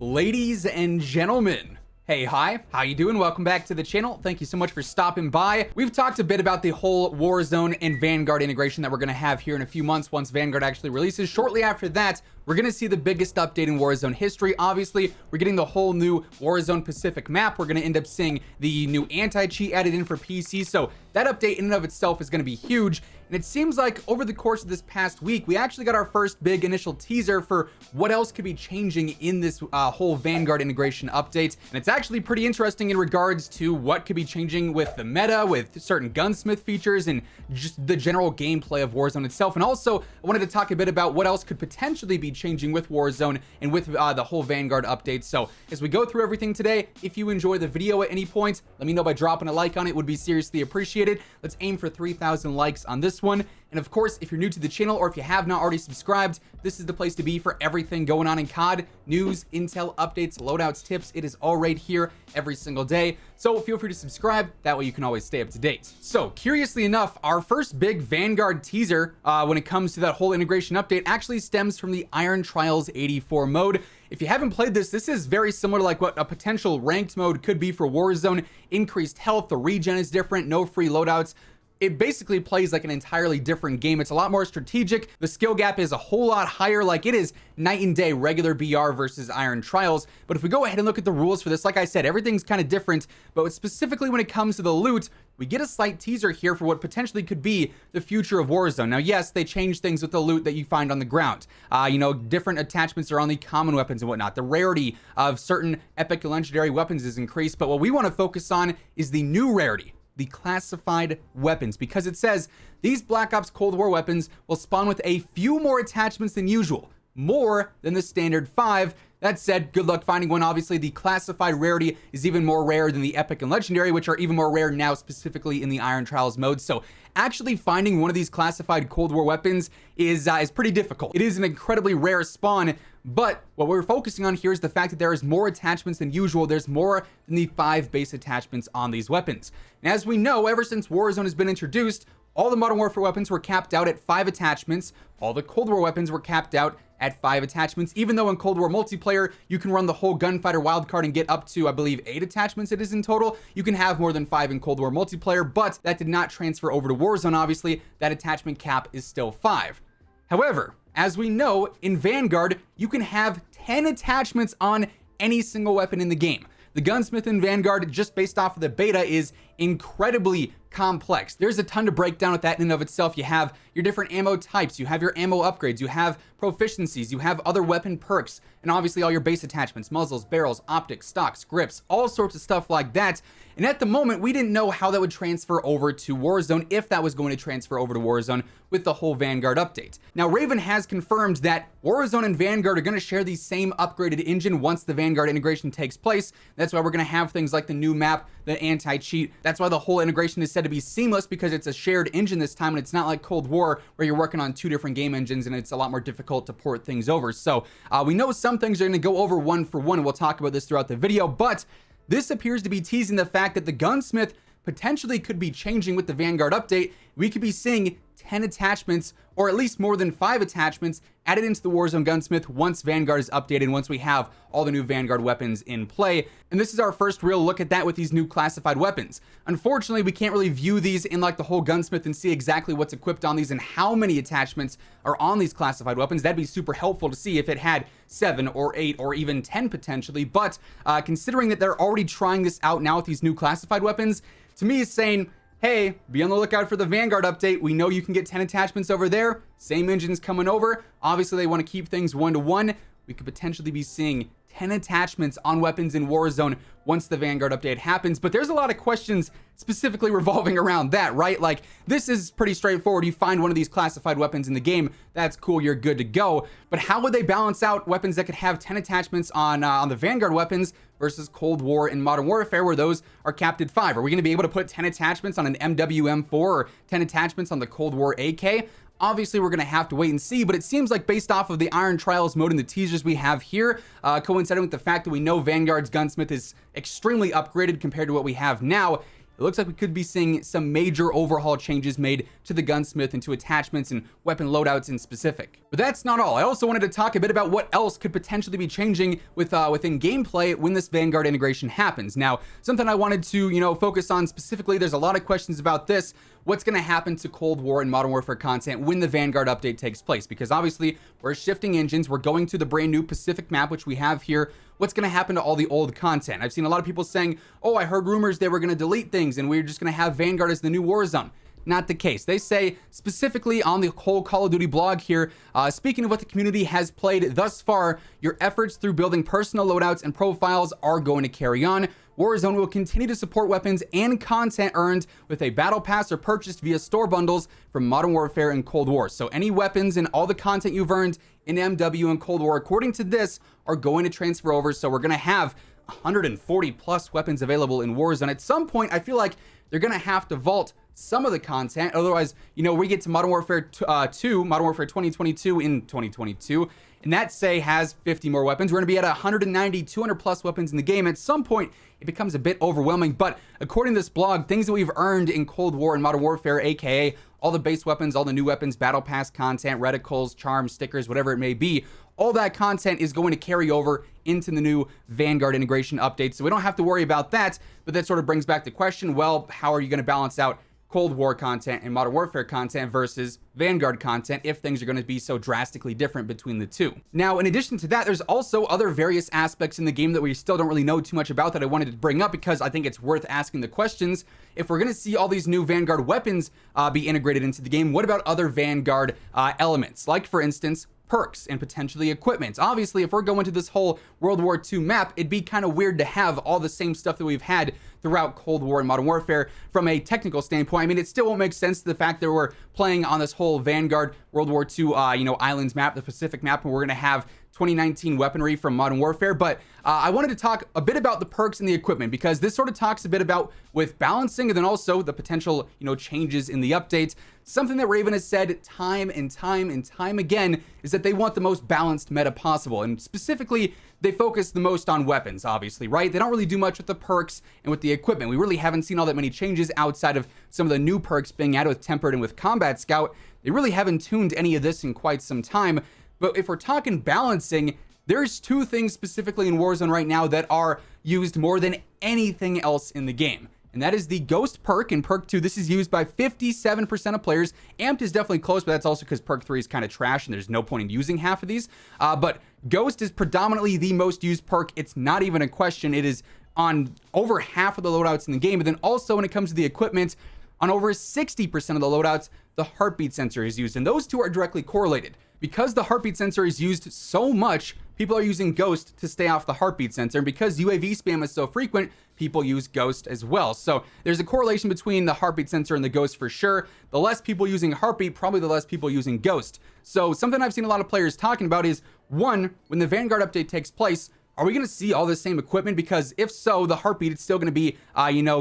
Ladies and gentlemen, hey, hi, how you doing? Welcome back to the channel. Thank you so much for stopping by. We've talked a bit about the whole Warzone and Vanguard integration that we're going to have here in a few months once Vanguard actually releases. Shortly after that, we're going to see the biggest update in Warzone history. Obviously, we're getting the whole new Warzone Pacific map. We're going to end up seeing the new anti-cheat added in for PC. So that update in and of itself is going to be huge. And it seems like over the course of this past week, we actually got our first big initial teaser for what else could be changing in this whole Vanguard integration update. And it's actually pretty interesting in regards to what could be changing with the meta, with certain gunsmith features, and just the general gameplay of Warzone itself. And also, I wanted to talk a bit about what else could potentially be changing with Warzone and with the whole Vanguard update. So as we go through everything today, if you enjoy the video at any point, let me know by dropping a like on it. It would be seriously appreciated. Let's aim for 3,000 likes on this one. And of course, if you're new to the channel or if you have not already subscribed, this is the place to be for everything going on in COD, news, intel, updates, loadouts, tips. It is all right here every single day. So feel free to subscribe. That way you can always stay up to date. So curiously enough, our first big Vanguard teaser when it comes to that whole integration update actually stems from the Iron Trials 84 mode. If you haven't played this, this is very similar to like what a potential ranked mode could be for Warzone. Increased health, the regen is different, no free loadouts. It basically plays like an entirely different game. It's a lot more strategic. The skill gap is a whole lot higher. Like it is night and day regular BR versus Iron Trials. But if we go ahead and look at the rules for this, like I said, everything's kind of different. But specifically when it comes to the loot, we get a slight teaser here for what potentially could be the future of Warzone. Now, yes, they changed things with the loot that you find on the ground. You know, different attachments are on the common weapons and whatnot. The rarity of certain epic and legendary weapons is increased. But what we want to focus on is the new rarity, the classified weapons, because it says these Black Ops Cold War weapons will spawn with a few more attachments than usual, more than the standard 5. That said, good luck finding one. Obviously, the classified rarity is even more rare than the epic and legendary, which are even more rare now, specifically in the Iron Trials mode. So actually finding one of these classified Cold War weapons is pretty difficult. It is an incredibly rare spawn, but what we're focusing on here is the fact that there is more attachments than usual. There's more than the 5 base attachments on these weapons. And as we know, ever since Warzone has been introduced, all the Modern Warfare weapons were capped out at 5 attachments. All the Cold War weapons were capped out at 5 attachments, even though in Cold War multiplayer, you can run the whole gunfighter wildcard and get up to, I believe, 8 attachments it is in total. You can have more than 5 in Cold War multiplayer, but that did not transfer over to Warzone, obviously. That attachment cap is still 5. However, as we know, in Vanguard, you can have 10 attachments on any single weapon in the game. The Gunsmith in Vanguard, just based off of the beta, is incredibly complex. There's a ton to break down with that in and of itself. You have your different ammo types, you have your ammo upgrades, you have proficiencies, you have other weapon perks, and obviously all your base attachments, muzzles, barrels, optics, stocks, grips, all sorts of stuff like that. And at the moment, we didn't know how that would transfer over to Warzone, if that was going to transfer over to Warzone with the whole Vanguard update. Now, Raven has confirmed that Warzone and Vanguard are going to share the same upgraded engine once the Vanguard integration takes place. That's why we're going to have things like the new map, the anti-cheat. That's why the whole integration is said to be seamless, because it's a shared engine this time, and it's not like Cold War where you're working on 2 different game engines and it's a lot more difficult to port things over. So we know some things are going to go over one for one, and we'll talk about this throughout the video, but this appears to be teasing the fact that the Gunsmith potentially could be changing with the Vanguard update. We could be seeing 10 attachments, or at least more than 5 attachments, added into the Warzone Gunsmith once Vanguard is updated, once we have all the new Vanguard weapons in play. And this is our first real look at that with these new classified weapons. Unfortunately, we can't really view these in like the whole Gunsmith and see exactly what's equipped on these and how many attachments are on these classified weapons. That'd be super helpful to see if it had 7 or 8 or even 10 potentially. But considering that they're already trying this out now with these new classified weapons, to me is saying, hey, be on the lookout for the Vanguard update. We know you can get 10 attachments over there. Same engines coming over. Obviously, they want to keep things 1-to-1. We could potentially be seeing 10 attachments on weapons in Warzone once the Vanguard update happens. But there's a lot of questions specifically revolving around that, right? Like, this is pretty straightforward. You find one of these classified weapons in the game, that's cool, you're good to go. But how would they balance out weapons that could have 10 attachments on the Vanguard weapons versus Cold War and Modern Warfare, where those are capped at 5? Are we going to be able to put 10 attachments on an MWM4 or 10 attachments on the Cold War AK? Obviously, we're going to have to wait and see, but it seems like based off of the Iron Trials mode and the teasers we have here, coinciding with the fact that we know Vanguard's Gunsmith is extremely upgraded compared to what we have now, it looks like we could be seeing some major overhaul changes made to the gunsmith and to attachments and weapon loadouts in specific. But that's not all. I also wanted to talk a bit about what else could potentially be changing within gameplay when this Vanguard integration happens. Now, something I wanted to, focus on specifically, there's a lot of questions about this. What's going to happen to Cold War and Modern Warfare content when the Vanguard update takes place? Because obviously we're shifting engines. We're going to the brand new Pacific map, which we have here. What's going to happen to all the old content? I've seen a lot of people saying, oh, I heard rumors they were going to delete things and we're just going to have Vanguard as the new Warzone. Not the case. They say specifically on the whole Call of Duty blog here, speaking of what the community has played thus far, your efforts through building personal loadouts and profiles are going to carry on. Warzone will continue to support weapons and content earned with a battle pass or purchased via store bundles from Modern Warfare and Cold War. So any weapons and all the content you've earned in MW and Cold War, according to this, are going to transfer over. So we're going to have 140 plus weapons available in Warzone. At some point, I feel like they're going to have to vault some of the content. Otherwise, we get to Modern Warfare 2, Modern Warfare 2022 in 2022, and that, say, has 50 more weapons. We're going to be at 190, 200 plus weapons in the game. At some point, it becomes a bit overwhelming. But according to this blog, things that we've earned in Cold War and Modern Warfare, aka all the base weapons, all the new weapons, battle pass content, reticles, charms, stickers, whatever it may be, all that content is going to carry over into the new Vanguard integration update. So we don't have to worry about that. But that sort of brings back the question, well, how are you going to balance out Cold War content and Modern Warfare content versus Vanguard content if things are going to be so drastically different between the two? Now, in addition to that, there's also other various aspects in the game that we still don't really know too much about that I wanted to bring up because I think it's worth asking the questions. If we're going to see all these new Vanguard weapons be integrated into the game, what about other Vanguard elements? Like, for instance, perks and potentially equipment. Obviously, if we're going to this whole World War II map, it'd be kind of weird to have all the same stuff that we've had throughout Cold War and Modern Warfare from a technical standpoint. I mean, it still won't make sense to the fact that we're playing on this whole Vanguard World War II, islands map, the Pacific map, and we're going to have 2019 weaponry from Modern Warfare. But I wanted to talk a bit about the perks and the equipment because this sort of talks a bit about with balancing and then also the potential, changes in the updates. Something that Raven has said time and time and time again is that they want the most balanced meta possible. And specifically, they focus the most on weapons, obviously, right? They don't really do much with the perks and with the equipment. We really haven't seen all that many changes outside of some of the new perks being added with Tempered and with Combat Scout. They really haven't tuned any of this in quite some time. But if we're talking balancing, there's two things specifically in Warzone right now that are used more than anything else in the game. And that is the Ghost perk in Perk 2. This is used by 57% of players. Amped is definitely close, but that's also because Perk 3 is kind of trash and there's no point in using half of these. But Ghost is predominantly the most used perk. It's not even a question. It is on over half of the loadouts in the game. But then also when it comes to the equipment, on over 60% of the loadouts, the heartbeat sensor is used. And those two are directly correlated. Because the heartbeat sensor is used so much, people are using Ghost to stay off the heartbeat sensor. And because UAV spam is so frequent, people use Ghost as well. So there's a correlation between the heartbeat sensor and the Ghost for sure. The less people using heartbeat, probably the less people using Ghost. So something I've seen a lot of players talking about is, one, when the Vanguard update takes place, are we going to see all the same equipment? Because if so, the heartbeat is still going to be,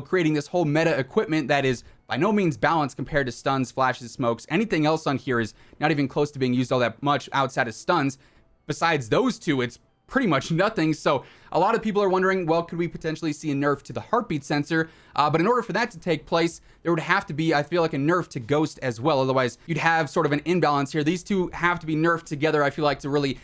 creating this whole meta equipment that is by no means balanced compared to stuns, flashes, smokes. Anything else on here is not even close to being used all that much outside of stuns. Besides those two, it's pretty much nothing. So a lot of people are wondering, well, could we potentially see a nerf to the heartbeat sensor? But in order for that to take place, there would have to be, I feel like, a nerf to Ghost as well. Otherwise, you'd have sort of an imbalance here. These two have to be nerfed together, I feel like, to really,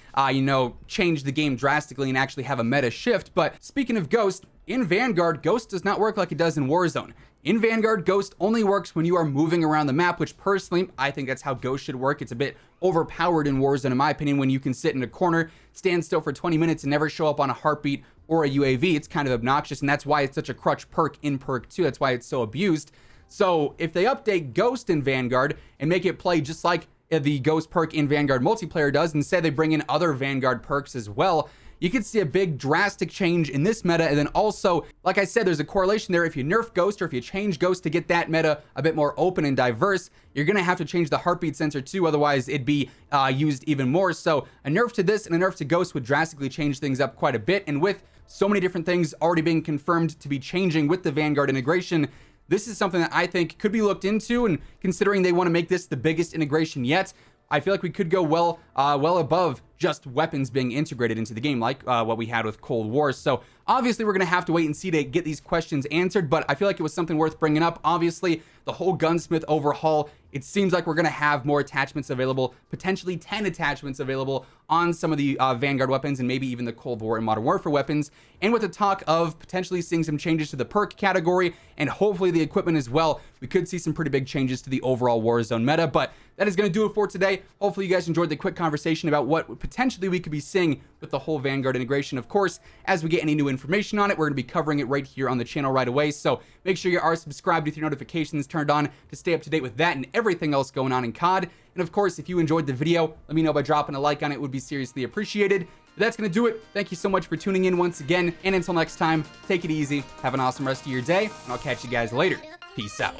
change the game drastically and actually have a meta shift. But speaking of Ghost, in Vanguard, Ghost does not work like it does in Warzone. In Vanguard, Ghost only works when you are moving around the map, which personally, I think that's how Ghost should work. It's a bit overpowered in Warzone, in my opinion, when you can sit in a corner, stand still for 20 minutes and never show up on a heartbeat or a UAV. It's kind of obnoxious, and that's why it's such a crutch perk in Perk 2. That's why it's so abused. So if they update Ghost in Vanguard and make it play just like the Ghost perk in Vanguard multiplayer does, and say they bring in other Vanguard perks as well, you could see a big drastic change in this meta. And then also, like I said, there's a correlation there. If you nerf Ghost or if you change Ghost to get that meta a bit more open and diverse, you're going to have to change the heartbeat sensor too. Otherwise, it'd be used even more. So a nerf to this and a nerf to Ghost would drastically change things up quite a bit. And with so many different things already being confirmed to be changing with the Vanguard integration, this is something that I think could be looked into. And considering they want to make this the biggest integration yet, I feel like we could go well above just weapons being integrated into the game, like what we had with Cold War. So obviously we're going to have to wait and see to get these questions answered, but I feel like it was something worth bringing up. Obviously, the whole Gunsmith overhaul, it seems like we're going to have more attachments available, potentially 10 attachments available on some of the Vanguard weapons and maybe even the Cold War and Modern Warfare weapons. And with the talk of potentially seeing some changes to the perk category and hopefully the equipment as well, we could see some pretty big changes to the overall Warzone meta. But that is going to do it for today. Hopefully you guys enjoyed the quick conversation about what potentially we could be seeing with the whole Vanguard integration. Of course, as we get any new information on it, we're going to be covering it right here on the channel right away. So make sure you are subscribed with your notifications turned on to stay up to date with that and everything else going on in COD. And of course, if you enjoyed the video, let me know by dropping a like on it. It would be seriously appreciated. But that's going to do it. Thank you so much for tuning in once again. And until next time, take it easy. Have an awesome rest of your day. And I'll catch you guys later. Peace out.